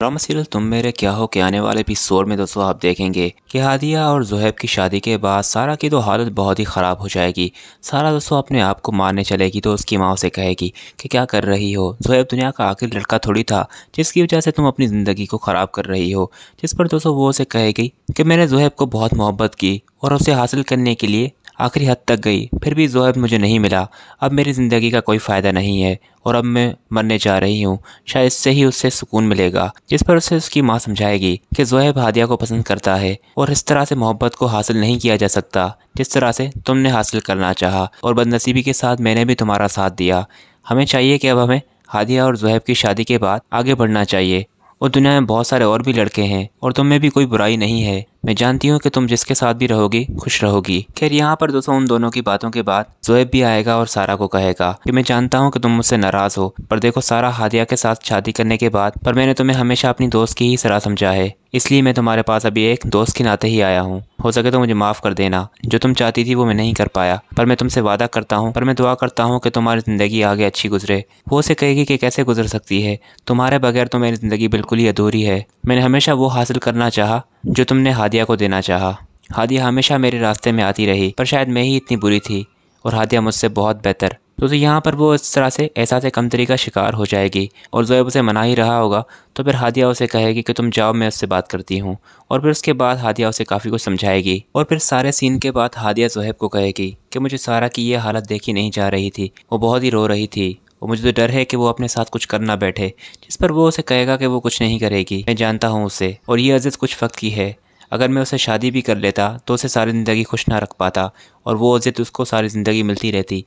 Drama serial तुम मेरे क्या हो के आने वाले एपिसोड में दोस्तों आप देखेंगे कि हादिया और ज़ुहैब की शादी के बाद सारा की तो हालत बहुत ही ख़राब हो जाएगी। सारा दोस्तों अपने आप को मारने चलेगी तो उसकी माँ उसे कहेगी कि क्या कर रही हो, ज़ुहैब दुनिया का आखिरी लड़का थोड़ी था जिसकी वजह से तुम अपनी ज़िंदगी को ख़राब कर रही हो। जिस पर दोस्तों वो उसे कहेगी कि मैंने ज़ुहैब को बहुत मोहब्बत की और उसे हासिल करने के लिए आखिरी हद तक गई, फिर भी ज़ुहैब मुझे नहीं मिला। अब मेरी ज़िंदगी का कोई फ़ायदा नहीं है और अब मैं मरने जा रही हूँ, शायद इससे ही उससे सुकून मिलेगा। जिस पर उसे उसकी माँ समझाएगी कि ज़ुहैब हादिया को पसंद करता है और इस तरह से मोहब्बत को हासिल नहीं किया जा सकता जिस तरह से तुमने हासिल करना चाहा, और बदनसीबी के साथ मैंने भी तुम्हारा साथ दिया। हमें चाहिए कि अब हमें हादिया और ज़ुहैब की शादी के बाद आगे बढ़ना चाहिए। और दुनिया में बहुत सारे और भी लड़के हैं और तुम में भी कोई बुराई नहीं है। मैं जानती हूँ कि तुम जिसके साथ भी रहोगी खुश रहोगी। खैर यहाँ पर दोस्तों उन दोनों की बातों के बाद ज़ुहैब भी आएगा और सारा को कहेगा कि मैं जानता हूँ कि तुम मुझसे नाराज़ हो, पर देखो सारा हादिया के साथ शादी करने के बाद पर मैंने तुम्हें हमेशा अपनी दोस्त की ही तरह समझा है, इसलिए मैं तुम्हारे पास अभी एक दोस्त के नाते ही आया हूँ। हो सके तो मुझे माफ़ कर देना, जो तुम चाहती थी वो मैं नहीं कर पाया, पर मैं तुमसे वादा करता हूँ, पर मैं दुआ करता हूँ कि तुम्हारी ज़िंदगी आगे अच्छी गुजरे। वो उसे कहेगी कि कैसे गुजर सकती है, तुम्हारे बगैर तो मेरी ज़िंदगी बिल्कुल ही अधूरी है। मैंने हमेशा वो हासिल करना चाहा जो तुमने हादिया को देना चाहा। हादिया हमेशा मेरे रास्ते में आती रही, पर शायद मैं ही इतनी बुरी थी और हादिया मुझसे बहुत बेहतर। तो यहाँ पर वो इस तरह से एहसास कमतरी का शिकार हो जाएगी और ज़ुहैब उसे मना ही रहा होगा, तो फिर हादिया उसे कहेगी कि तुम जाओ, मैं उससे बात करती हूँ। और फिर उसके बाद हादिया उसे काफ़ी कुछ समझाएगी और फिर सारे सीन के बाद हादिया ज़ुहैब को कहेगी कि मुझे सारा की ये हालत देखी नहीं जा रही थी, वो बहुत ही रो रही थी और मुझे तो डर है कि वो अपने साथ कुछ कर ना बैठे। जिस पर वो उसे कहेगा कि वो कुछ नहीं करेगी, मैं जानता हूँ उसे, और ये अज़ीज़ कुछ वक्त की है। अगर मैं उसे शादी भी कर लेता तो उसे सारी ज़िंदगी खुश ना रख पाता और वो इज़्ज़त उसको सारी ज़िंदगी मिलती रहती।